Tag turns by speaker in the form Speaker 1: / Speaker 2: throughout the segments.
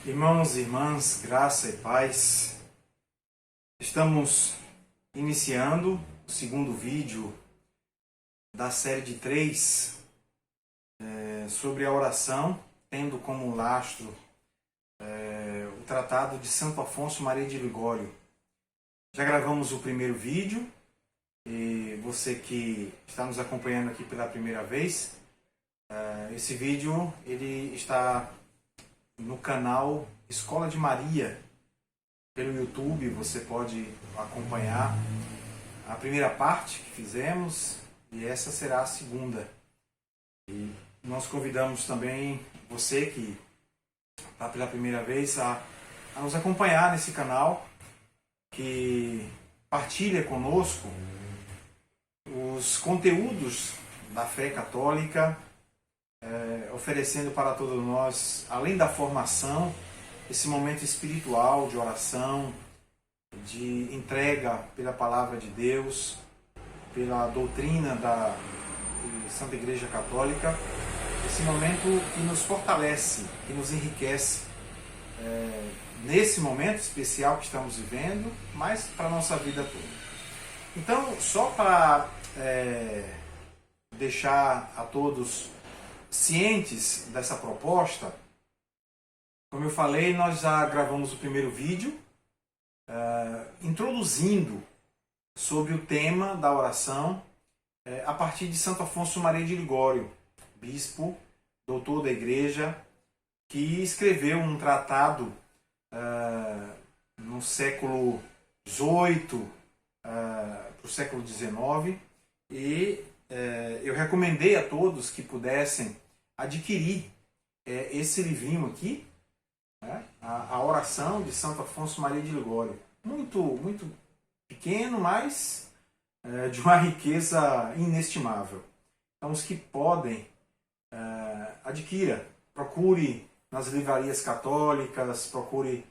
Speaker 1: Irmãos e irmãs, graça e paz. Estamos iniciando o segundo vídeo da série de 3 sobre a oração, tendo como lastro o tratado de Santo Afonso Maria de Ligório. Já gravamos o primeiro vídeo e você que está nos acompanhando aqui pela primeira vez, esse vídeo ele está no canal Escola de Maria, pelo YouTube. Você pode acompanhar a primeira parte que fizemos e essa será a segunda. E nós convidamos também você que está pela primeira vez a nos acompanhar nesse canal, que partilha conosco os conteúdos da fé católica, oferecendo para todos nós, além da formação, esse momento espiritual de oração, de entrega pela palavra de Deus, pela doutrina da Santa Igreja Católica, esse momento que nos fortalece, que nos enriquece, nesse momento especial que estamos vivendo, mas para a nossa vida toda. Então, só para deixar a todos cientes dessa proposta, como eu falei, nós já gravamos o primeiro vídeo introduzindo sobre o tema da oração a partir de Santo Afonso Maria de Ligório, bispo, doutor da Igreja, que escreveu um tratado no século XVIII para o século XIX, e eu recomendei a todos que pudessem adquirir esse livrinho aqui, a oração de Santo Afonso Maria de Ligório. Muito pequeno, mas de uma riqueza inestimável. Então, os que podem, adquira, procure nas livrarias católicas, procure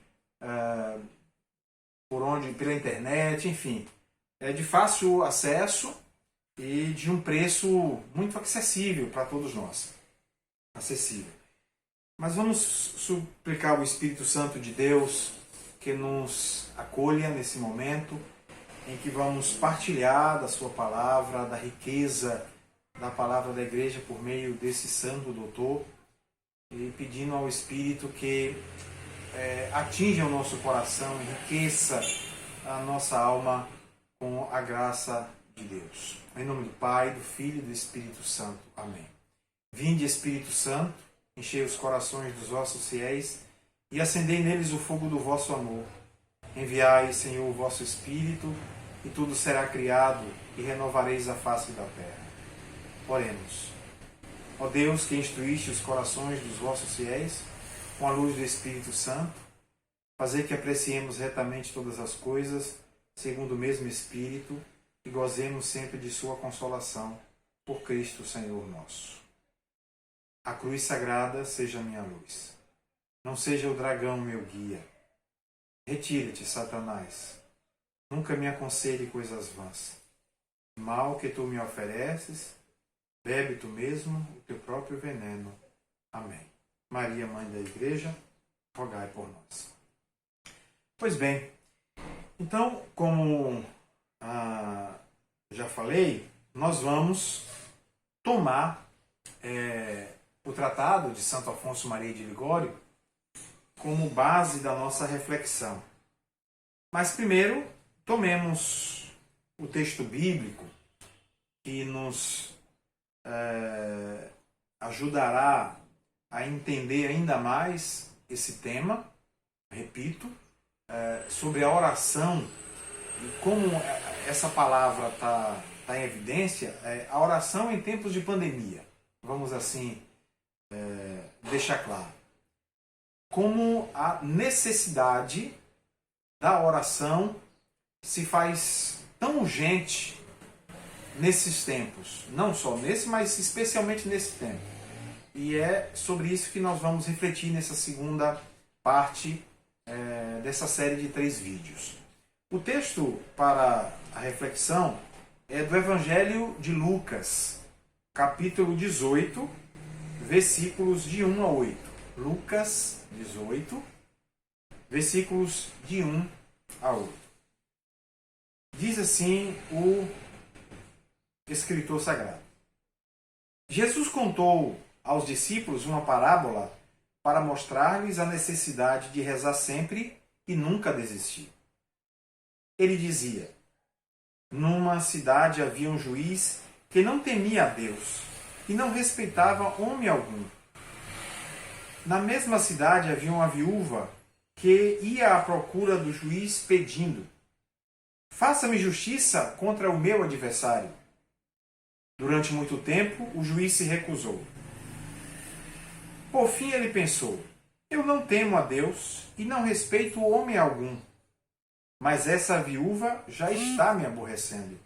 Speaker 1: pela internet, enfim. É de fácil acesso e de um preço muito acessível para todos nós. Acessível. Mas vamos suplicar o Espírito Santo de Deus que nos acolha nesse momento em que vamos partilhar da sua palavra, da riqueza da palavra da Igreja por meio desse santo doutor, e pedindo ao Espírito que atinja o nosso coração, enriqueça a nossa alma com a graça de Deus. Em nome do Pai, do Filho e do Espírito Santo. Amém. Vinde, Espírito Santo, enchei os corações dos vossos fiéis e acendei neles o fogo do vosso amor. Enviai, Senhor, o vosso Espírito, e tudo será criado, e renovareis a face da terra. Oremos. Ó Deus, que instruíste os corações dos vossos fiéis com a luz do Espírito Santo, fazei que apreciemos retamente todas as coisas, segundo o mesmo Espírito, e gozemos sempre de sua consolação, por Cristo Senhor nosso. A cruz sagrada seja minha luz. Não seja o dragão meu guia. Retira-te, Satanás. Nunca me aconselhe coisas vãs. Mal que tu me ofereces, bebe tu mesmo o teu próprio veneno. Amém. Maria, Mãe da Igreja, rogai por nós. Pois bem, então, como já falei, nós vamos tomar o tratado de Santo Afonso Maria de Ligório como base da nossa reflexão. Mas primeiro, tomemos o texto bíblico que nos ajudará a entender ainda mais esse tema, repito, sobre a oração e como essa palavra está em evidência, a oração em tempos de pandemia. Vamos assim deixar claro. Como a necessidade da oração se faz tão urgente nesses tempos. Não só nesse, mas especialmente nesse tempo. E é sobre isso que nós vamos refletir nessa segunda parte dessa série de 3 vídeos. O texto para a reflexão é do Evangelho de Lucas, capítulo 18, versículos de 1 a 8. Lucas 18, versículos de 1 a 8. Diz assim o escritor sagrado: Jesus contou aos discípulos uma parábola para mostrar-lhes a necessidade de rezar sempre e nunca desistir. Ele dizia: numa cidade havia um juiz que não temia a Deus e não respeitava homem algum. Na mesma cidade havia uma viúva que ia à procura do juiz pedindo: faça-me justiça contra o meu adversário. Durante muito tempo, o juiz se recusou. Por fim, ele pensou: eu não temo a Deus e não respeito homem algum, mas essa viúva já está me aborrecendo.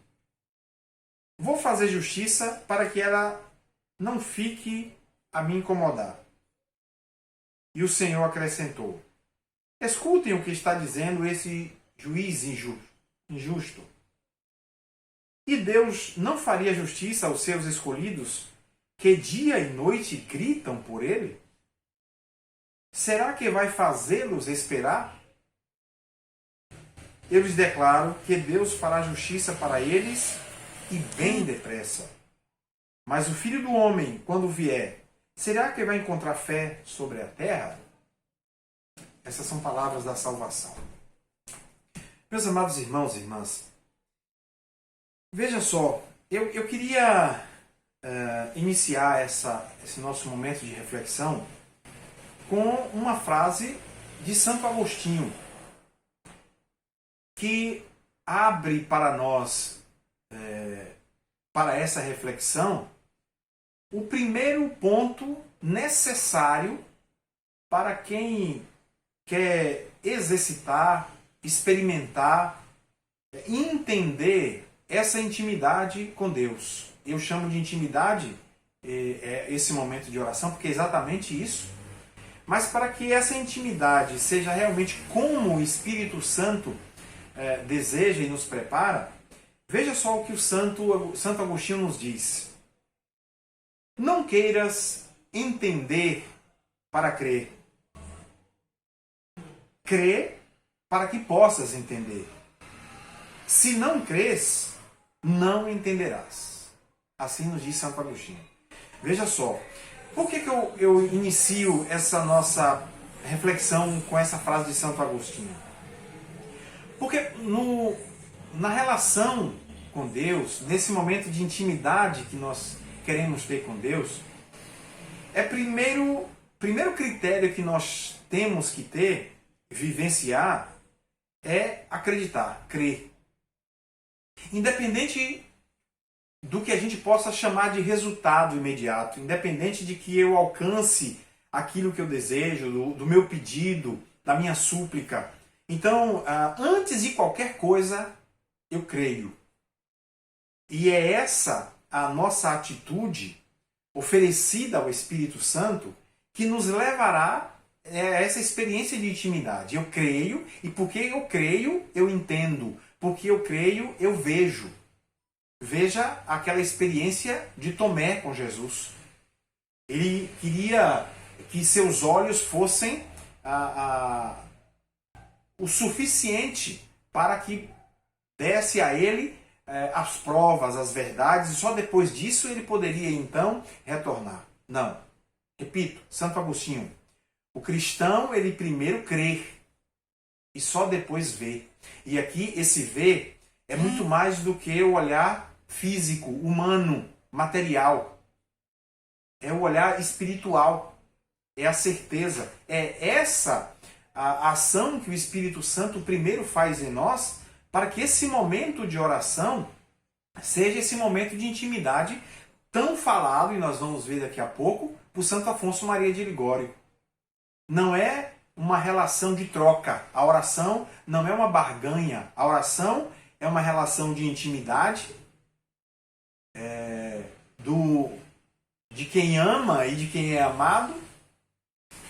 Speaker 1: Vou fazer justiça para que ela não fique a me incomodar. E o Senhor acrescentou: escutem o que está dizendo esse juiz injusto. E Deus não faria justiça aos seus escolhidos, que dia e noite gritam por ele? Será que vai fazê-los esperar? Eu lhes declaro que Deus fará justiça para eles e bem depressa. Mas o Filho do Homem, quando vier, será que vai encontrar fé sobre a terra? Essas são palavras da salvação. Meus amados irmãos e irmãs, veja só, eu queria iniciar esse nosso momento de reflexão com uma frase de Santo Agostinho, que abre para nós, para essa reflexão, o primeiro ponto necessário para quem quer exercitar, experimentar, entender essa intimidade com Deus. Eu chamo de intimidade esse momento de oração, porque é exatamente isso. Mas para que essa intimidade seja realmente como o Espírito Santo deseja e nos prepara, veja só o que o Santo Agostinho nos diz. Não queiras entender para crer. Crê para que possas entender. Se não crês, não entenderás. Assim nos diz Santo Agostinho. Veja só, por que eu inicio essa nossa reflexão com essa frase de Santo Agostinho? Porque na relação com Deus, nesse momento de intimidade que nós queremos ter com Deus, primeiro critério que nós temos que ter, vivenciar, é acreditar, crer. Independente do que a gente possa chamar de resultado imediato, independente de que eu alcance aquilo que eu desejo, do meu pedido, da minha súplica. Então, antes de qualquer coisa, eu creio. E é essa a nossa atitude oferecida ao Espírito Santo que nos levará a essa experiência de intimidade. Eu creio, e porque eu creio, eu entendo. Porque eu creio, eu vejo. Veja aquela experiência de Tomé com Jesus. Ele queria que seus olhos fossem o suficiente para que desse a ele as provas, as verdades, e só depois disso ele poderia então retornar. Não. Repito, Santo Agostinho, o cristão ele primeiro crê e só depois vê. E aqui esse ver é muito mais do que o olhar físico, humano, material. É o olhar espiritual. É a certeza. É essa a ação que o Espírito Santo primeiro faz em nós para que esse momento de oração seja esse momento de intimidade tão falado, e nós vamos ver daqui a pouco, por Santo Afonso Maria de Ligório. Não é uma relação de troca. A oração não é uma barganha. A oração é uma relação de intimidade de quem ama e de quem é amado.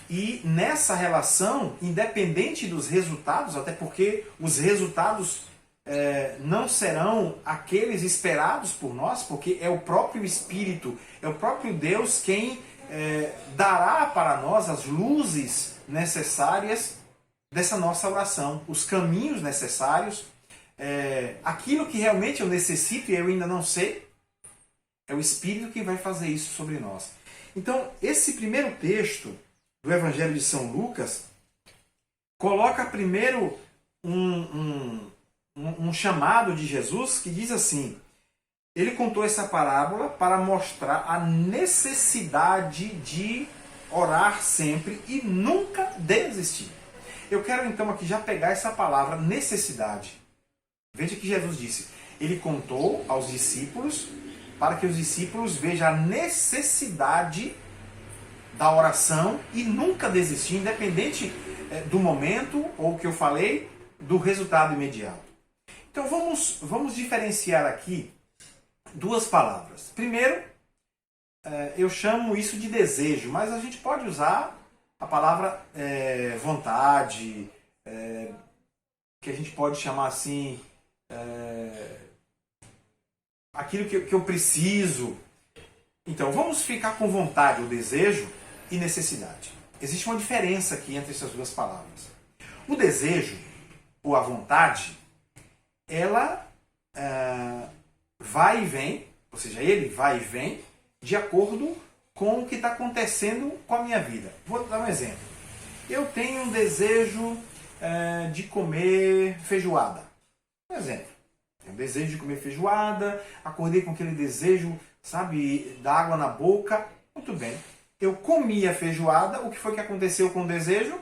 Speaker 1: E nessa relação, independente dos resultados, até porque os resultados não serão aqueles esperados por nós, porque é o próprio Espírito, é o próprio Deus quem dará para nós as luzes necessárias dessa nossa oração, os caminhos necessários, aquilo que realmente eu necessito e eu ainda não sei, é o Espírito que vai fazer isso sobre nós. Então, esse primeiro texto do Evangelho de São Lucas coloca primeiro um chamado de Jesus que diz assim: ele contou essa parábola para mostrar a necessidade de orar sempre e nunca desistir. Eu quero então aqui já pegar essa palavra necessidade. Veja que Jesus disse, ele contou aos discípulos para que os discípulos vejam a necessidade da oração e nunca desistir, independente do momento, ou o que eu falei, do resultado imediato. Então vamos diferenciar aqui duas palavras. Primeiro, eu chamo isso de desejo, mas a gente pode usar a palavra vontade, que a gente pode chamar assim, aquilo que eu preciso. Então, vamos ficar com vontade, o desejo e necessidade. Existe uma diferença aqui entre essas duas palavras. O desejo, ou a vontade, ela vai e vem, ou seja, ele vai e vem de acordo com o que está acontecendo com a minha vida. Vou dar um exemplo. Eu tenho um desejo de comer feijoada. Um exemplo. Tenho um desejo de comer feijoada, acordei com aquele desejo, sabe, da água na boca. Muito bem. Eu comi a feijoada, o que foi que aconteceu com o desejo?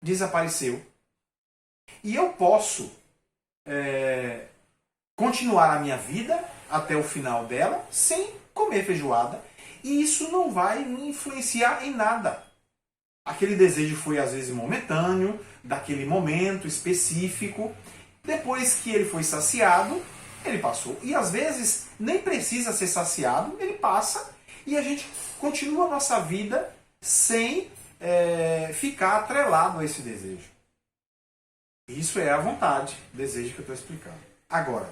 Speaker 1: Desapareceu. E eu posso continuar a minha vida até o final dela sem comer feijoada. E isso não vai me influenciar em nada. Aquele desejo foi às vezes momentâneo, daquele momento específico. Depois que ele foi saciado, ele passou. E às vezes nem precisa ser saciado, ele passa e a gente continua a nossa vida sem ficar atrelado a esse desejo. Isso é a vontade, o desejo que eu estou explicando. Agora,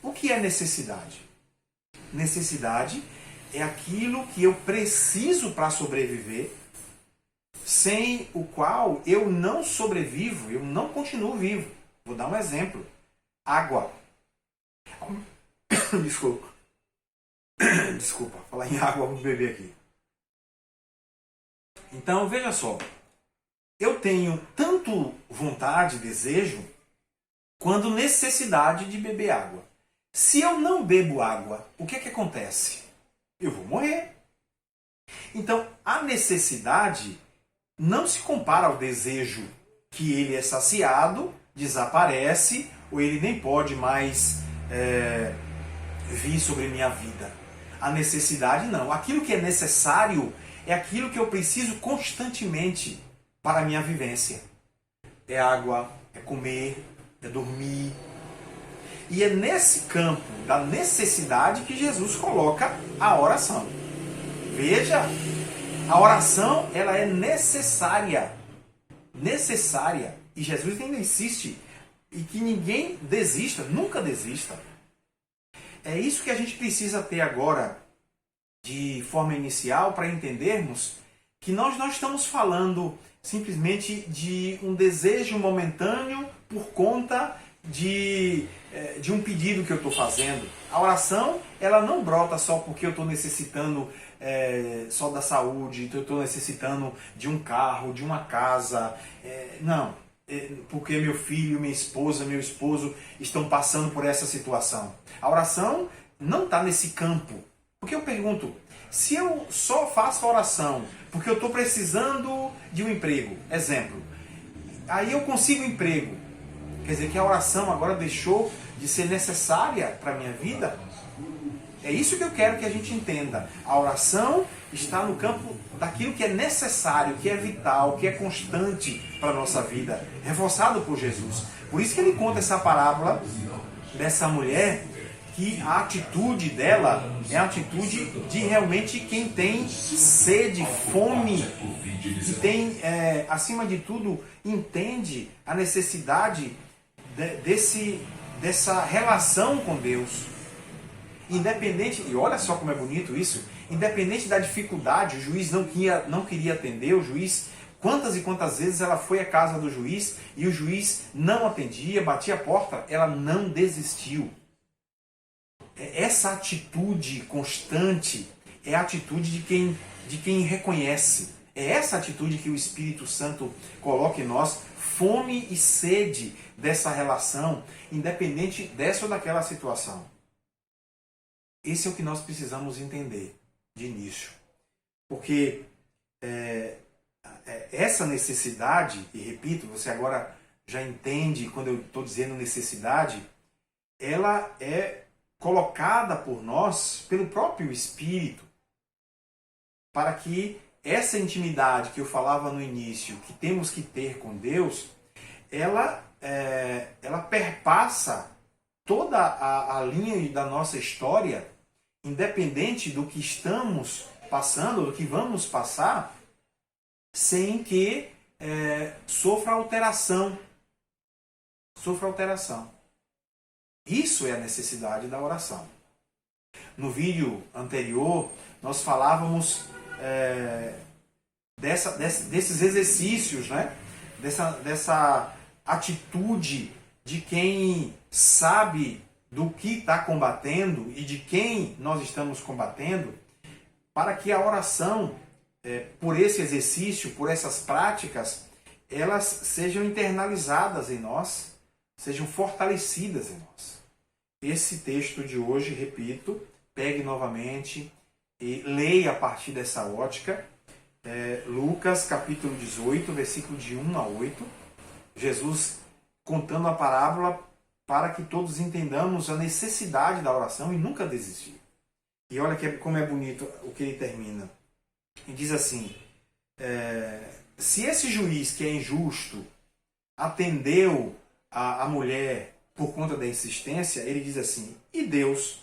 Speaker 1: o que é necessidade? Necessidade é aquilo que eu preciso para sobreviver, sem o qual eu não sobrevivo, eu não continuo vivo. Vou dar um exemplo. Água. Desculpa. Desculpa, falar em água, vamos beber aqui. Então, veja só. Eu tenho tanto vontade, desejo, quanto necessidade de beber água. Se eu não bebo água, o que acontece? Eu vou morrer. Então, a necessidade não se compara ao desejo, que ele é saciado, desaparece, ou ele nem pode mais vir sobre minha vida. A necessidade não. Aquilo que é necessário é aquilo que eu preciso constantemente para a minha vivência. É água, é comer, é dormir. E é nesse campo da necessidade que Jesus coloca a oração. Veja, a oração ela é necessária. Necessária. E Jesus ainda insiste e que ninguém desista, nunca desista. É isso que a gente precisa ter agora de forma inicial para entendermos que nós não estamos falando simplesmente de um desejo momentâneo por conta de um pedido que eu estou fazendo. A oração ela não brota só porque eu estou necessitando só da saúde, eu estou necessitando de um carro, de uma casa. Não. Porque meu filho, minha esposa, meu esposo estão passando por essa situação. A oração não está nesse campo. Porque eu pergunto, se eu só faço a oração porque eu estou precisando de um emprego, exemplo, aí eu consigo um emprego, quer dizer que a oração agora deixou de ser necessária para a minha vida? É isso que eu quero que a gente entenda. A oração está no campo daquilo que é necessário, que é vital, que é constante para a nossa vida, reforçado por Jesus. Por isso que ele conta essa parábola dessa mulher, que a atitude dela é a atitude de realmente quem tem sede, fome, que tem, acima de tudo, entende a necessidade dessa relação com Deus. Independente, e olha só como é bonito isso, independente da dificuldade, o juiz não queria atender, o juiz Quantas e quantas vezes ela foi à casa do juiz e o juiz não atendia, batia a porta, ela não desistiu. Essa atitude constante é a atitude de quem reconhece. É essa atitude que o Espírito Santo coloca em nós, fome e sede dessa relação, independente dessa ou daquela situação. Esse é o que nós precisamos entender de início. Porque essa necessidade, e repito, você agora já entende quando eu estou dizendo necessidade, ela é colocada por nós, pelo próprio Espírito, para que essa intimidade que eu falava no início, que temos que ter com Deus, ela perpassa toda a linha da nossa história, independente do que estamos passando, do que vamos passar, sem que sofra alteração. Sofra alteração. Isso é a necessidade da oração. No vídeo anterior, nós falávamos desses exercícios, né? dessa atitude de quem sabe do que está combatendo e de quem nós estamos combatendo, para que a oração, por esse exercício, por essas práticas, elas sejam internalizadas em nós, sejam fortalecidas em nós. Esse texto de hoje, repito, pegue novamente e leia a partir dessa ótica, Lucas capítulo 18, versículo de 1 a 8, Jesus contando a parábola para que todos entendamos a necessidade da oração e nunca desistir. E olha como é bonito o que ele termina. E diz assim, se esse juiz que é injusto atendeu a mulher por conta da insistência, ele diz assim, e Deus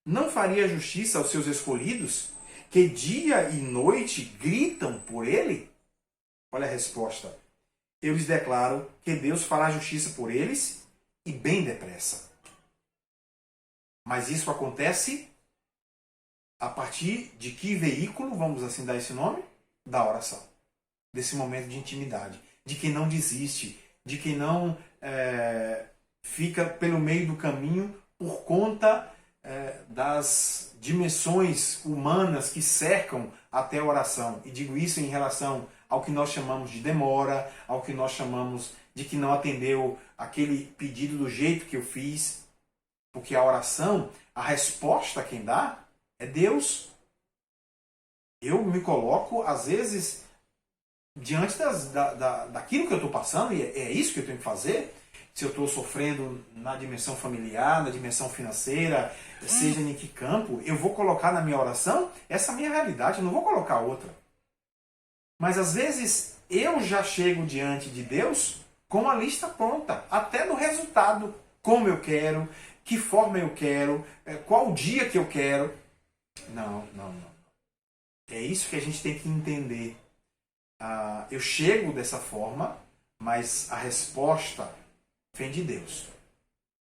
Speaker 1: não faria justiça aos seus escolhidos, que dia e noite gritam por ele? Olha a resposta. Eu lhes declaro que Deus fará justiça por eles e bem depressa. Mas isso acontece a partir de que veículo, vamos assim dar esse nome? Da oração. Desse momento de intimidade. De quem não desiste. De quem não fica pelo meio do caminho por conta das dimensões humanas que cercam até a oração. E digo isso em relação ao que nós chamamos de demora, ao que nós chamamos de que não atendeu aquele pedido do jeito que eu fiz. Porque a oração, a resposta quem dá é Deus. Eu me coloco, às vezes, diante daquilo que eu estou passando, e é isso que eu tenho que fazer. Se eu estou sofrendo na dimensão familiar, na dimensão financeira, seja em que campo, eu vou colocar na minha oração essa minha realidade, eu não vou colocar outra. Mas às vezes eu já chego diante de Deus com a lista pronta, até no resultado, como eu quero, que forma eu quero, qual dia que eu quero. Não. É isso que a gente tem que entender. Eu chego dessa forma, mas a resposta vem de Deus,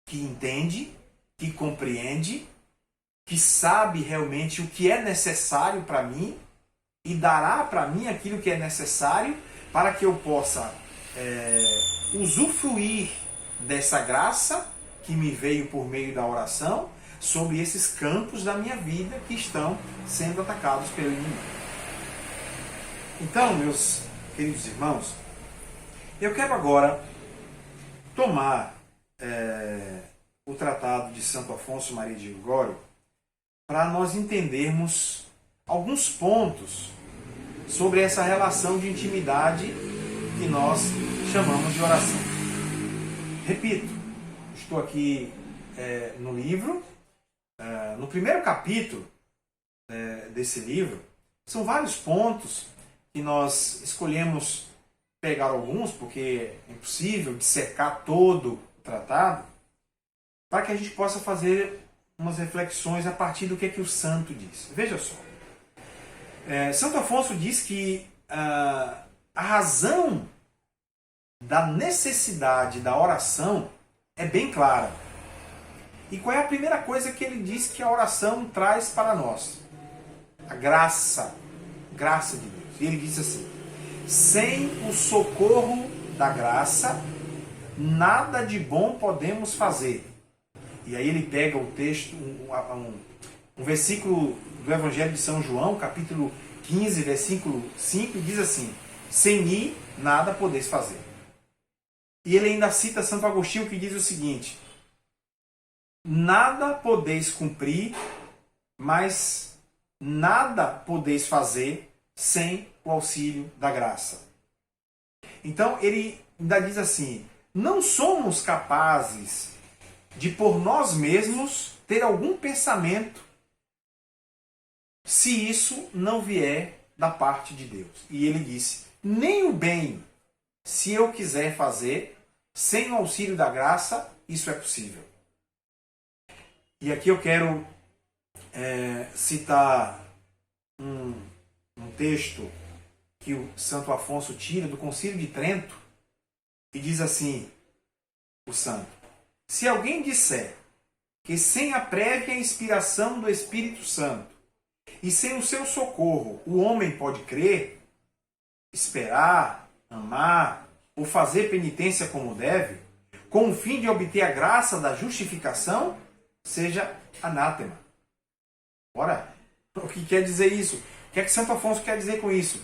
Speaker 1: que entende, que compreende, que sabe realmente o que é necessário para mim e dará para mim aquilo que é necessário para que eu possa usufruir dessa graça que me veio por meio da oração sobre esses campos da minha vida que estão sendo atacados pelo inimigo. Então, meus queridos irmãos, eu quero agora tomar o tratado de Santo Afonso Maria de Ligório para nós entendermos alguns pontos sobre essa relação de intimidade que nós chamamos de oração. Repito, estou aqui no livro, no primeiro capítulo desse livro, são vários pontos que nós escolhemos pegar alguns, porque é impossível dissecar todo o tratado, para que a gente possa fazer umas reflexões a partir do que é que o santo diz. Veja só. Santo Afonso diz que a razão da necessidade da oração é bem clara. E qual é a primeira coisa que ele diz que a oração traz para nós? A graça de Deus. E ele diz assim, sem o socorro da graça, nada de bom podemos fazer. E aí ele pega o texto, um versículo do Evangelho de São João, capítulo 15, versículo 5, e diz assim: sem mim nada podeis fazer. E ele ainda cita Santo Agostinho, que diz o seguinte: nada podeis cumprir, mas nada podeis fazer sem o auxílio da graça. Então ele ainda diz assim: não somos capazes de por nós mesmos ter algum pensamento se isso não vier da parte de Deus. E ele disse: nem o bem, se eu quiser fazer, sem o auxílio da graça, isso é possível. E aqui eu quero citar um texto que o Santo Afonso tira do Concílio de Trento, e diz assim, o santo: se alguém disser que sem a prévia inspiração do Espírito Santo e sem o seu socorro o homem pode crer, esperar, amar ou fazer penitência como deve, com o fim de obter a graça da justificação, seja anátema. Ora, o que quer dizer isso? O que é que Santo Afonso quer dizer com isso?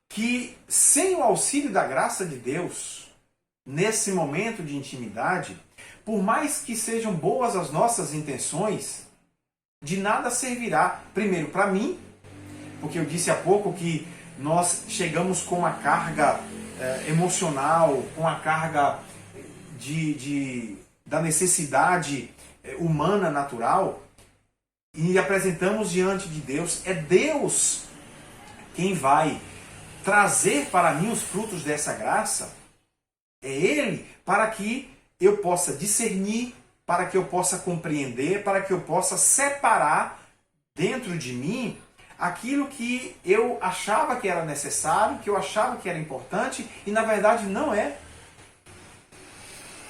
Speaker 1: Que sem o auxílio da graça de Deus, nesse momento de intimidade, por mais que sejam boas as nossas intenções, de nada servirá, primeiro para mim, porque eu disse há pouco que nós chegamos com uma carga emocional, com a carga da necessidade humana natural, e apresentamos diante de Deus. É Deus quem vai trazer para mim os frutos dessa graça. É Ele para que eu possa discernir, para que eu possa compreender, para que eu possa separar dentro de mim aquilo que eu achava que era necessário, que eu achava que era importante e na verdade não é.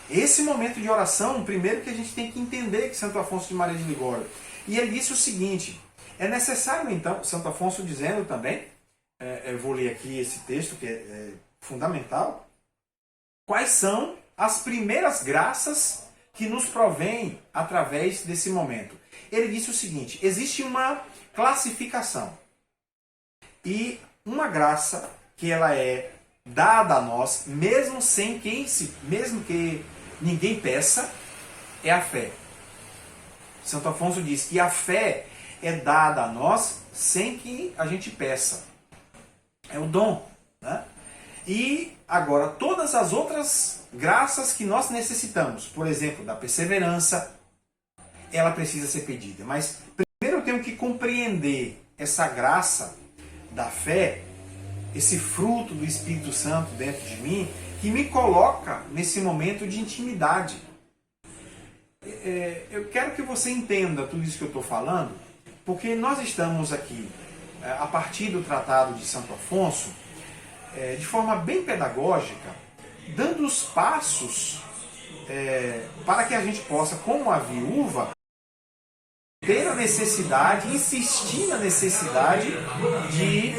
Speaker 1: Esse momento de oração, primeiro que a gente tem que entender que Santo Afonso de Maria de Ligório. E ele disse o seguinte: é necessário então, Santo Afonso dizendo também, eu vou ler aqui esse texto que é fundamental, quais são as primeiras graças que nos provém através desse momento. Ele disse o seguinte: existe uma classificação e uma graça que ela é dada a nós, mesmo mesmo que ninguém peça, é a fé. Santo Afonso diz que a fé é dada a nós sem que a gente peça. É o dom, né? E agora, todas as outras graças que nós necessitamos, por exemplo, da perseverança, ela precisa ser pedida. Mas primeiro eu tenho que compreender essa graça da fé, esse fruto do Espírito Santo dentro de mim, que me coloca nesse momento de intimidade. Eu quero que você entenda tudo isso que eu estou falando, porque nós estamos aqui, a partir do Tratado de Santo Afonso, de forma bem pedagógica, dando os passos para que a gente possa, como a viúva, ter a necessidade, insistir na necessidade de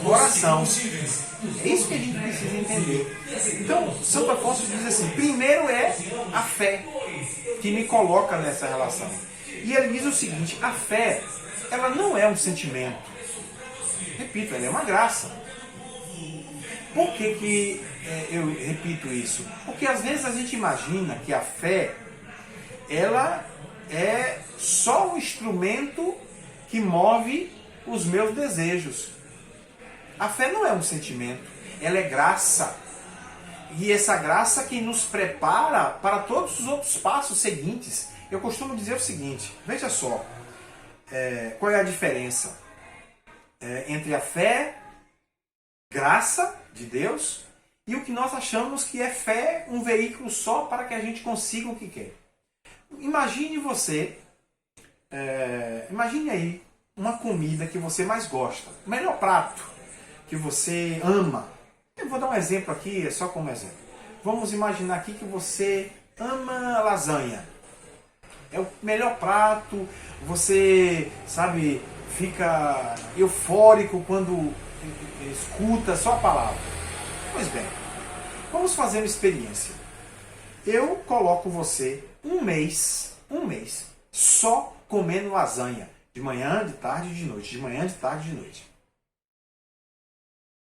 Speaker 1: oração. É isso que a gente precisa entender. Então, Santo Afonso diz assim: primeiro é a fé que me coloca nessa relação. E ele diz o seguinte: a fé, ela não é um sentimento. Repito, ela é uma graça. Por que eu repito isso? Porque às vezes a gente imagina que a fé, ela é só o instrumento que move os meus desejos. A fé não é um sentimento, ela é graça. E essa graça que nos prepara para todos os outros passos seguintes. Eu costumo dizer o seguinte: veja só, qual é a diferença entre a fé, graça de Deus, e o que nós achamos que é fé, um veículo só para que a gente consiga o que quer. Imagine você, imagine aí uma comida que você mais gosta, o melhor prato que você ama. Eu vou dar um exemplo aqui, só como exemplo. Vamos imaginar aqui que você ama lasanha. É o melhor prato, você, sabe, fica eufórico quando escuta só a palavra. Pois bem, vamos fazer uma experiência. Eu coloco você um mês, só comendo lasanha. De manhã, de tarde e de noite. De manhã, de tarde e de noite.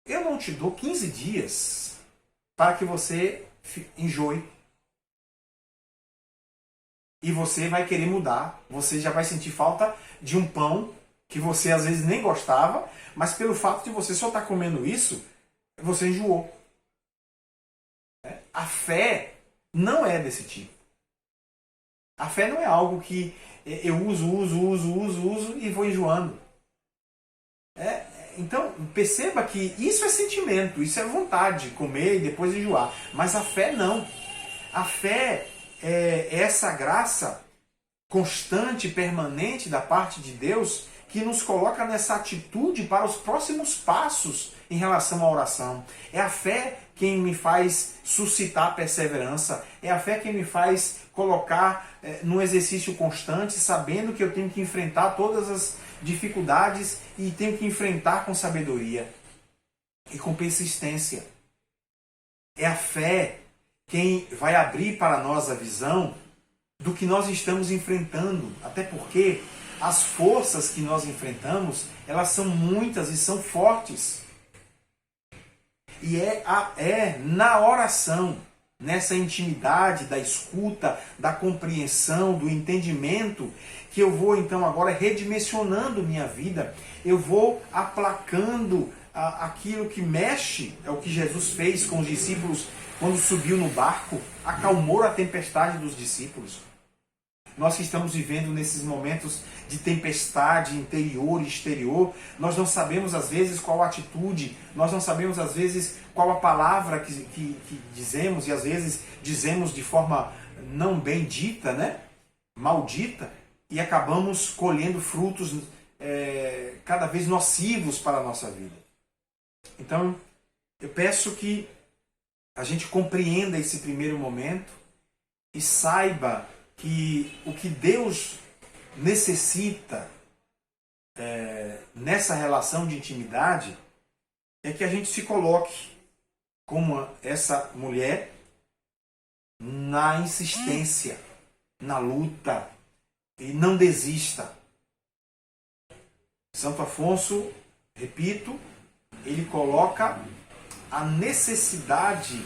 Speaker 1: Eu não te dou 15 dias para que você enjoe. E você vai querer mudar. Você já vai sentir falta de um pão que você às vezes nem gostava, mas pelo fato de você só estar comendo isso, você enjoou. A fé não é desse tipo. A fé não é algo que eu uso e vou enjoando. Então, perceba que isso é sentimento, isso é vontade de comer e depois enjoar. Mas a fé não. A fé é essa graça constante, permanente da parte de Deus que nos coloca nessa atitude para os próximos passos em relação à oração. É a fé quem me faz suscitar perseverança. É a fé quem me faz colocar num exercício constante, sabendo que eu tenho que enfrentar todas as dificuldades e tenho que enfrentar com sabedoria e com persistência. É a fé quem vai abrir para nós a visão do que nós estamos enfrentando. Até porque as forças que nós enfrentamos, elas são muitas e são fortes. E é na oração, nessa intimidade da escuta, da compreensão, do entendimento, que eu vou então agora redimensionando minha vida, eu vou aplacando aquilo que mexe, é o que Jesus fez com os discípulos quando subiu no barco, acalmou a tempestade dos discípulos. Nós que estamos vivendo nesses momentos de tempestade interior e exterior, nós não sabemos às vezes qual atitude, nós não sabemos às vezes qual a palavra que dizemos, e às vezes dizemos de forma não bem dita, né? Maldita, e acabamos colhendo frutos cada vez nocivos para a nossa vida. Então, eu peço que a gente compreenda esse primeiro momento e saiba que o que Deus necessita nessa relação de intimidade é que a gente se coloque como essa mulher na insistência, na luta, e não desista. Santo Afonso, repito, ele coloca a necessidade,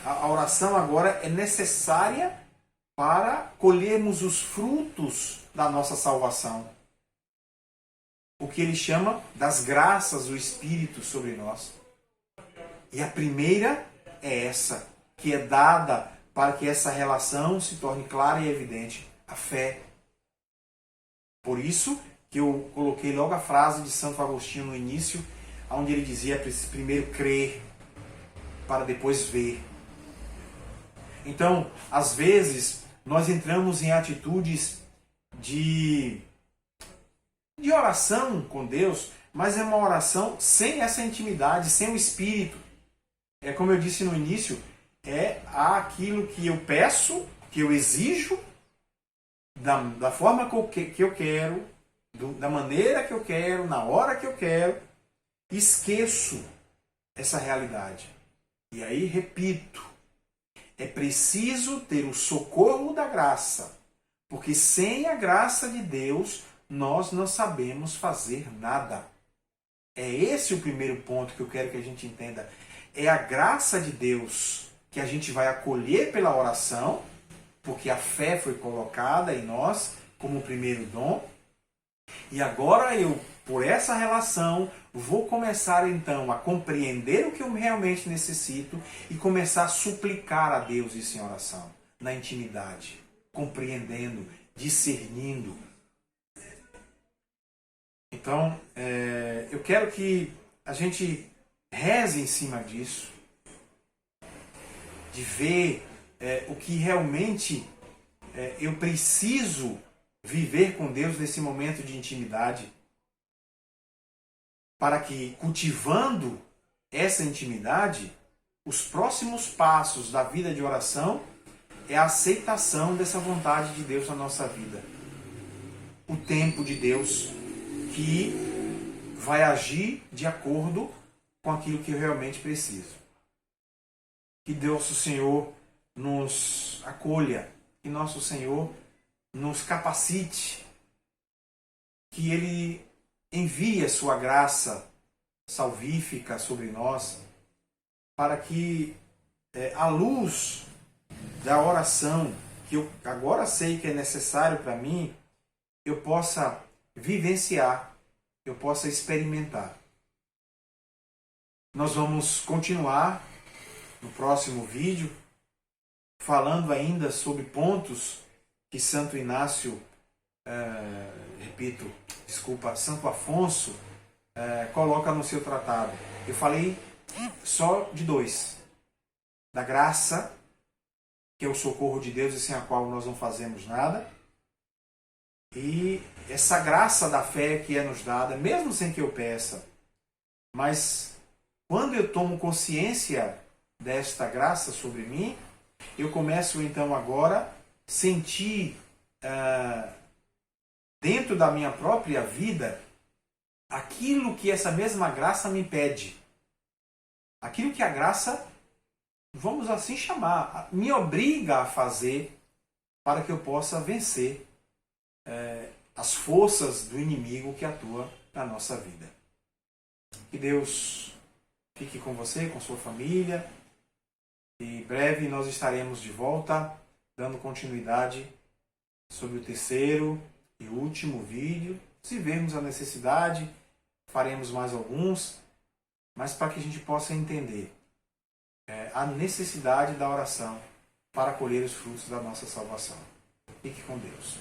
Speaker 1: a oração agora é necessária para colhermos os frutos da nossa salvação. O que ele chama das graças do Espírito sobre nós. E a primeira é essa, que é dada para que essa relação se torne clara e evidente, a fé. Por isso que eu coloquei logo a frase de Santo Agostinho no início, onde ele dizia primeiro crer, para depois ver. Então, às vezes, nós entramos em atitudes de oração com Deus, mas é uma oração sem essa intimidade, sem o Espírito. É como eu disse no início, é aquilo que eu peço, que eu exijo, da forma que eu quero, da maneira que eu quero, na hora que eu quero, esqueço essa realidade. E aí, repito, é preciso ter o socorro da graça, porque sem a graça de Deus, nós não sabemos fazer nada. É esse o primeiro ponto que eu quero que a gente entenda. É a graça de Deus que a gente vai acolher pela oração, porque a fé foi colocada em nós como o primeiro dom. E agora eu, por essa relação, vou começar então a compreender o que eu realmente necessito e começar a suplicar a Deus isso em oração, na intimidade, compreendendo, discernindo. Então, eu quero que a gente reze em cima disso, de ver o que realmente eu preciso viver com Deus nesse momento de intimidade, para que, cultivando essa intimidade, os próximos passos da vida de oração é a aceitação dessa vontade de Deus na nossa vida. O tempo de Deus que vai agir de acordo com aquilo que eu realmente preciso. Que Deus, o Senhor, nos acolha, que nosso Senhor nos capacite, que Ele envie a sua graça salvífica sobre nós, para que a luz da oração, que eu agora sei que é necessário para mim, eu possa vivenciar, eu possa experimentar. Nós vamos continuar no próximo vídeo falando ainda sobre pontos que Santo Inácio, Santo Afonso coloca no seu tratado. Eu falei só de 2. Da graça, que é o socorro de Deus e sem a qual nós não fazemos nada. E essa graça da fé que é nos dada, mesmo sem que eu peça. Mas quando eu tomo consciência desta graça sobre mim, eu começo então agora a sentir dentro da minha própria vida aquilo que essa mesma graça me pede. Aquilo que a graça, vamos assim chamar, me obriga a fazer para que eu possa vencer as forças do inimigo que atua na nossa vida. Que Deus fique com você, com sua família. E breve nós estaremos de volta, dando continuidade sobre o terceiro e último vídeo. Se vermos a necessidade, faremos mais alguns, mas para que a gente possa entender a necessidade da oração para colher os frutos da nossa salvação. Fique com Deus.